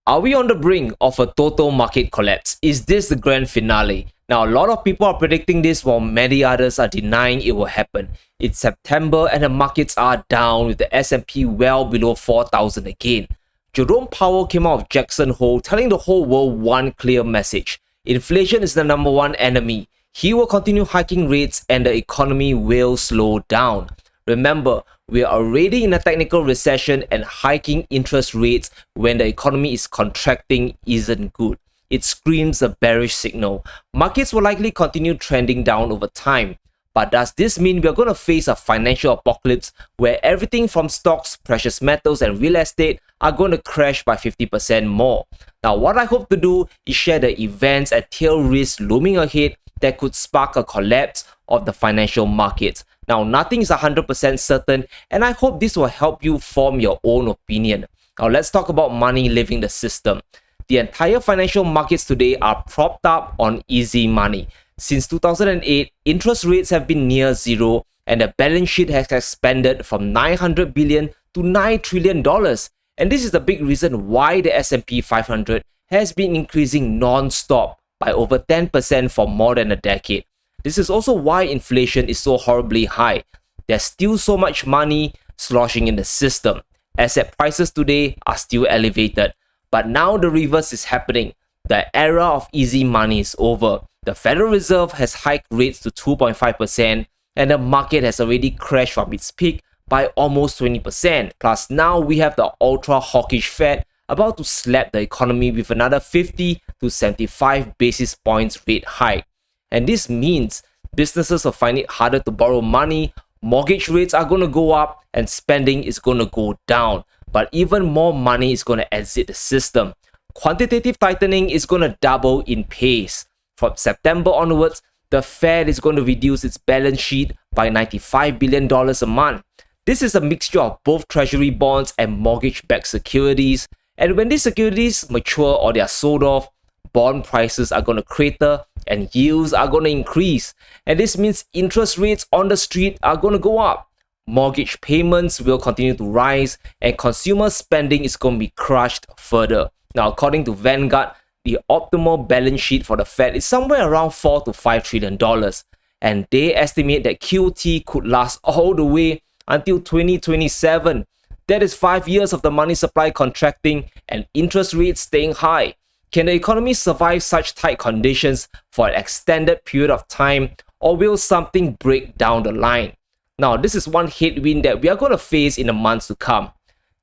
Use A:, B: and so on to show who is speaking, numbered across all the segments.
A: Are we on the brink of a total market collapse? Is this the grand finale? Now, a lot of people are predicting this while many others are denying it will happen. It's September and the markets are down with the S&P well below 4,000 again. Jerome Powell came out of Jackson Hole telling the whole world one clear message. Inflation is the number one enemy. He will continue hiking rates and the economy will slow down. Remember, we are already in a technical recession and hiking interest rates when the economy is contracting isn't good. It screams a bearish signal. Markets will likely continue trending down over time. But does this mean we are going to face a financial apocalypse where everything from stocks, precious metals, and real estate are going to crash by 50% more? Now, what I hope to do is share the events and tail risks looming ahead that could spark a collapse of the financial markets. Now, nothing is 100% certain, and I hope this will help you form your own opinion. Now, let's talk about money leaving the system. The entire financial markets today are propped up on easy money. Since 2008, interest rates have been near zero, and the balance sheet has expanded from $900 billion to $9 trillion. And this is the big reason why the S&P 500 has been increasing non-stop by over 10% for more than a decade. This is also why inflation is so horribly high. There's still so much money sloshing in the system. Asset prices today are still elevated. But now the reverse is happening. The era of easy money is over. The Federal Reserve has hiked rates to 2.5% and the market has already crashed from its peak by almost 20%. Plus now we have the ultra hawkish Fed about to slap the economy with another 50 to 75 basis points rate hike. And this means businesses will find it harder to borrow money, mortgage rates are going to go up, and spending is going to go down. But even more money is going to exit the system. Quantitative tightening is going to double in pace. From September onwards, the Fed is going to reduce its balance sheet by $95 billion a month. This is a mixture of both treasury bonds and mortgage-backed securities. And when these securities mature or they are sold off, bond prices are going to crater and yields are going to increase. And this means interest rates on the street are going to go up. Mortgage payments will continue to rise and consumer spending is going to be crushed further. Now, according to Vanguard, the optimal balance sheet for the Fed is somewhere around $4 to $5 trillion. And they estimate that QT could last all the way until 2027. That is 5 years of the money supply contracting and interest rates staying high. Can the economy survive such tight conditions for an extended period of time, or will something break down the line? Now, this is one headwind that we are going to face in the months to come.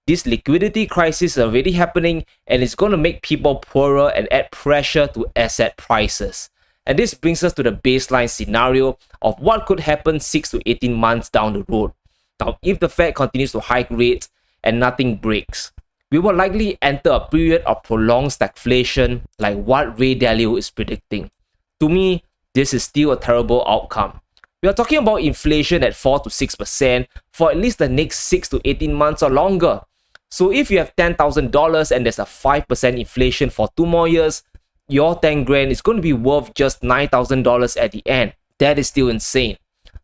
A: This liquidity crisis is already happening and it's going to make people poorer and add pressure to asset prices. And this brings us to the baseline scenario of what could happen 6 to 18 months down the road. Now, if the Fed continues to hike rates and nothing breaks, we will likely enter a period of prolonged stagflation like what Ray Dalio is predicting. To me, this is still a terrible outcome. We are talking about inflation at 4 to 6% for at least the next 6 to 18 months or longer. So if you have $10,000 and there's a 5% inflation for 2 more years, your 10 grand is going to be worth just $9,000 at the end. That is still insane.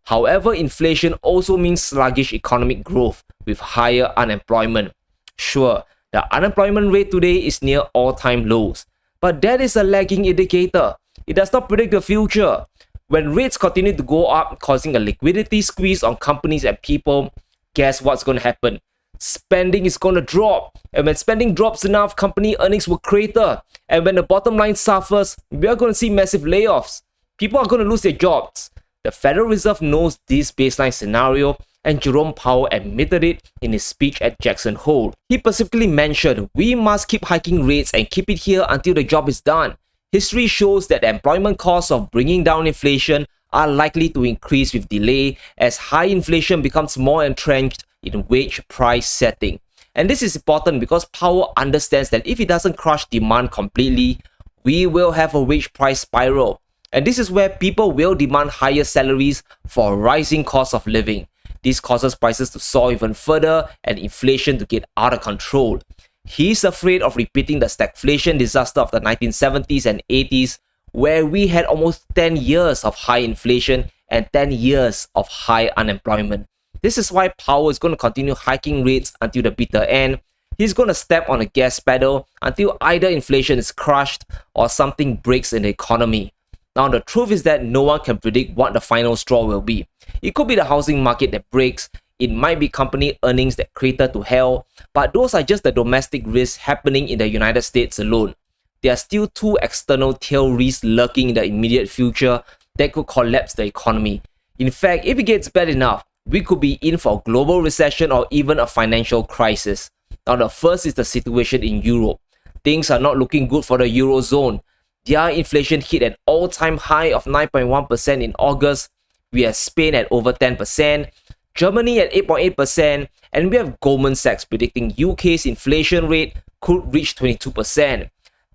A: However, inflation also means sluggish economic growth with higher unemployment. Sure, the unemployment rate today is near all-time lows, but that is a lagging indicator. It does not predict the future. When rates continue to go up, causing a liquidity squeeze on companies and people, guess what's going to happen? Spending is going to drop. And when spending drops enough, company earnings will crater. And when the bottom line suffers, we are going to see massive layoffs. People are going to lose their jobs. The Federal Reserve knows this baseline scenario, and Jerome Powell admitted it in his speech at Jackson Hole. He specifically mentioned, we must keep hiking rates and keep it here until the job is done. History shows that the employment costs of bringing down inflation are likely to increase with delay as high inflation becomes more entrenched in wage price setting. And this is important because Powell understands that if it doesn't crush demand completely, we will have a wage price spiral. And this is where people will demand higher salaries for rising cost of living. This causes prices to soar even further and inflation to get out of control. He's afraid of repeating the stagflation disaster of the 1970s and 80s, where we had almost 10 years of high inflation and 10 years of high unemployment. This is why Powell is going to continue hiking rates until the bitter end. he's going to step on the gas pedal until either inflation is crushed or something breaks in the economy. Now, the truth is that no one can predict what the final straw will be. It could be the housing market that breaks, it might be company earnings that crater to hell, but those are just the domestic risks happening in the United States alone. There are still two external tail risks lurking in the immediate future that could collapse the economy. In fact, if it gets bad enough, we could be in for a global recession or even a financial crisis. Now, the first is the situation in Europe. Things are not looking good for the Eurozone. Their inflation hit an all-time high of 9.1% in August. We have Spain at over 10%, Germany at 8.8%, and we have Goldman Sachs predicting UK's inflation rate could reach 22%.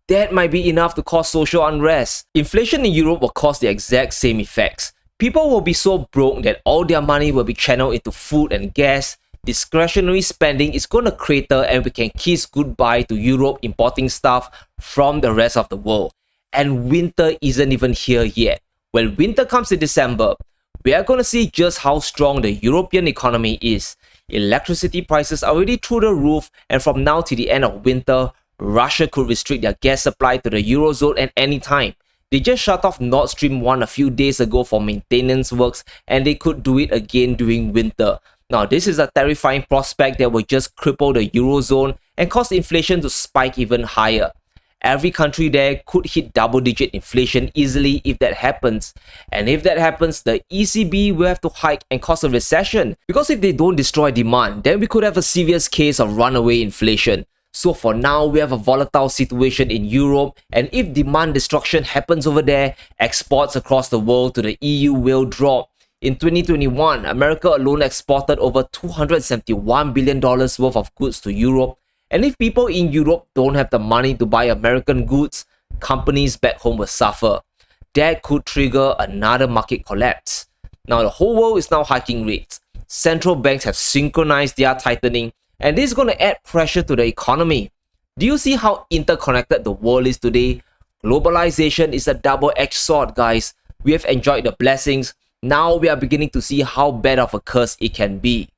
A: That might be enough to cause social unrest. Inflation in Europe will cause the exact same effects. People will be so broke that all their money will be channeled into food and gas. Discretionary spending is going to crater and we can kiss goodbye to Europe importing stuff from the rest of the world. And winter isn't even here yet. When winter comes in December, we are going to see just how strong the European economy is. Electricity prices are already through the roof, and from now to the end of winter, Russia could restrict their gas supply to the Eurozone at any time. They just shut off Nord Stream 1 a few days ago for maintenance works, and they could do it again during winter. Now, this is a terrifying prospect that will just cripple the Eurozone and cause inflation to spike even higher. Every country there could hit double-digit inflation easily if that happens. And if that happens, the ECB will have to hike and cause a recession. Because if they don't destroy demand, then we could have a serious case of runaway inflation. So for now, we have a volatile situation in Europe, and if demand destruction happens over there, exports across the world to the EU will drop. In 2021, America alone exported over $271 billion worth of goods to Europe. And if people in Europe don't have the money to buy American goods, companies back home will suffer. That could trigger another market collapse. Now, the whole world is now hiking rates. Central banks have synchronized their tightening, and this is going to add pressure to the economy. Do you see how interconnected the world is today? Globalization is a double-edged sword, guys. We have enjoyed the blessings. Now we are beginning to see how bad of a curse it can be.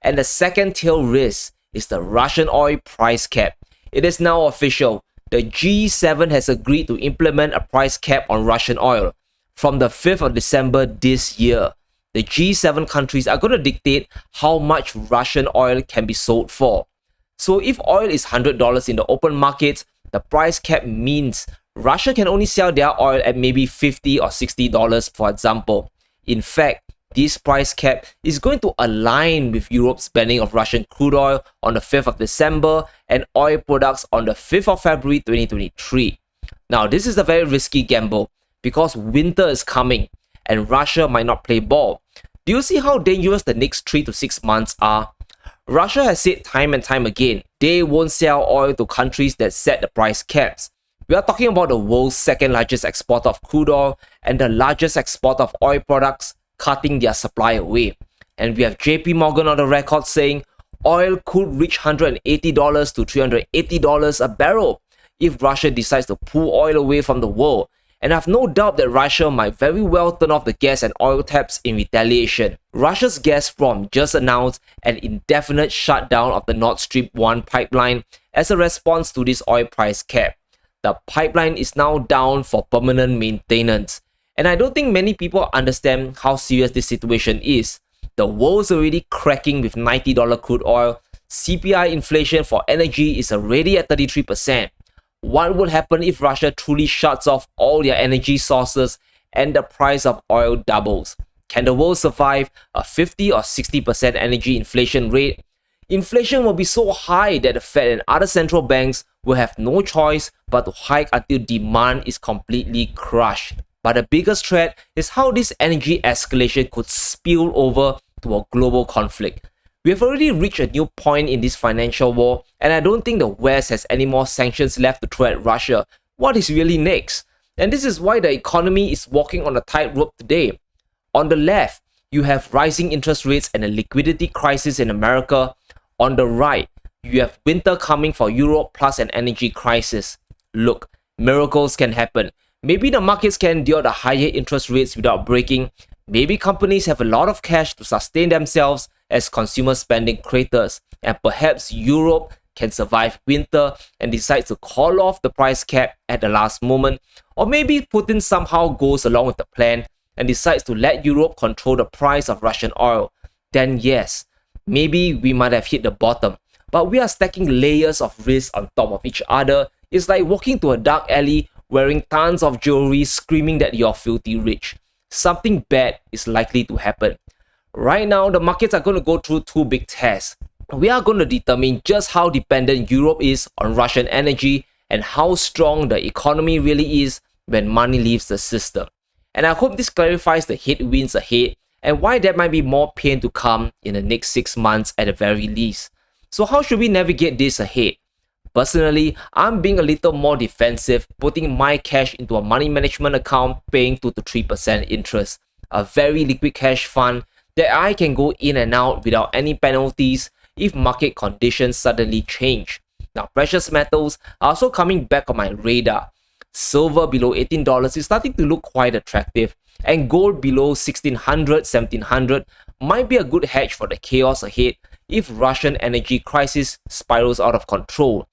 A: And the second tail risk is the Russian oil price cap. It is now official. The G7 has agreed to implement a price cap on Russian oil from the 5th of December this year. The G7 countries are going to dictate how much Russian oil can be sold for. So if oil is $100 in the open market, the price cap means Russia can only sell their oil at maybe $50 or $60, for example. In fact, this price cap is going to align with Europe's banning of Russian crude oil on the 5th of December and oil products on the 5th of February 2023. Now, this is a very risky gamble because winter is coming and Russia might not play ball. Do you see how dangerous the next 3 to 6 months are? Russia has said time and time again, they won't sell oil to countries that set the price caps. We are talking about the world's second largest exporter of crude oil and the largest exporter of oil products cutting their supply away. And we have JP Morgan on the record saying oil could reach $180 to $380 a barrel if Russia decides to pull oil away from the world. And I have no doubt that Russia might very well turn off the gas and oil taps in retaliation. Russia's Gazprom just announced an indefinite shutdown of the Nord Stream 1 pipeline as a response to this oil price cap. The pipeline is now down for permanent maintenance. And I don't think many people understand how serious this situation is. The world's already cracking with $90 crude oil. CPI inflation for energy is already at 33%. What would happen if Russia truly shuts off all their energy sources and the price of oil doubles? Can the world survive a 50 or 60% energy inflation rate? Inflation will be so high that the Fed and other central banks will have no choice but to hike until demand is completely crushed. But the biggest threat is how this energy escalation could spill over to a global conflict. We have already reached a new point in this financial war, and I don't think the West has any more sanctions left to throw at Russia. What is really next? And this is why the economy is walking on a tightrope today. On the left, you have rising interest rates and a liquidity crisis in America. On the right, you have winter coming for Europe plus an energy crisis. Look, miracles can happen. Maybe the markets can endure the higher interest rates without breaking. Maybe companies have a lot of cash to sustain themselves as consumer spending craters. And perhaps Europe can survive winter and decides to call off the price cap at the last moment, or maybe Putin somehow goes along with the plan and decides to let Europe control the price of Russian oil, then yes, maybe we might have hit the bottom. But we are stacking layers of risk on top of each other. It's like walking to a dark alley wearing tons of jewelry screaming that you're filthy rich. Something bad is likely to happen. Right now, the markets are going to go through two big tests. We are going to determine just how dependent Europe is on Russian energy and how strong the economy really is when money leaves the system. And I hope this clarifies the headwinds ahead and why there might be more pain to come in the next 6 months at the very least. So how should we navigate this ahead? Personally, I'm being a little more defensive, putting my cash into a money management account paying 2 to 3% interest, a very liquid cash fund that I can go in and out without any penalties if market conditions suddenly change. Now, precious metals are also coming back on my radar. Silver below $18 is starting to look quite attractive, and gold below 1600, 1700 might be a good hedge for the chaos ahead if Russian energy crisis spirals out of control.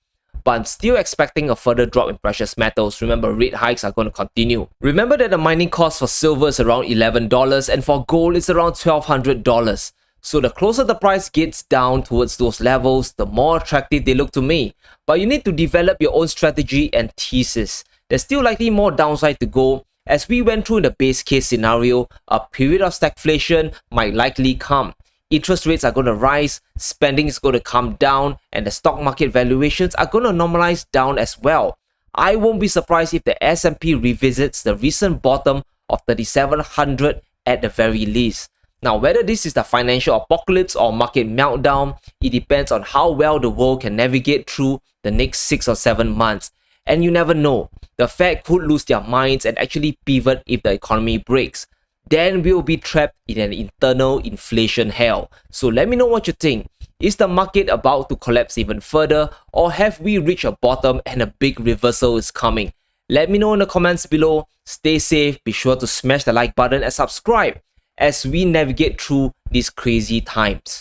A: But I'm still expecting a further drop in precious metals. Remember, rate hikes are going to continue. Remember that the mining cost for silver is around $11 and for gold it's around $1,200. So the closer the price gets down towards those levels, the more attractive they look to me. But you need to develop your own strategy and thesis. There's still likely more downside to go. As we went through in the base case scenario, a period of stagflation might likely come. Interest rates are going to rise, spending is going to come down, and the stock market valuations are going to normalize down as well. I won't be surprised if the S&P revisits the recent bottom of 3,700 at the very least. Now, whether this is the financial apocalypse or market meltdown, it depends on how well the world can navigate through the next 6 or 7 months. And you never know, the Fed could lose their minds and actually pivot if the economy breaks. Then we'll be trapped in an internal inflation hell. So let me know what you think. Is the market about to collapse even further, or have we reached a bottom and a big reversal is coming? Let me know in the comments below. Stay safe, be sure to smash the like button and subscribe as we navigate through these crazy times.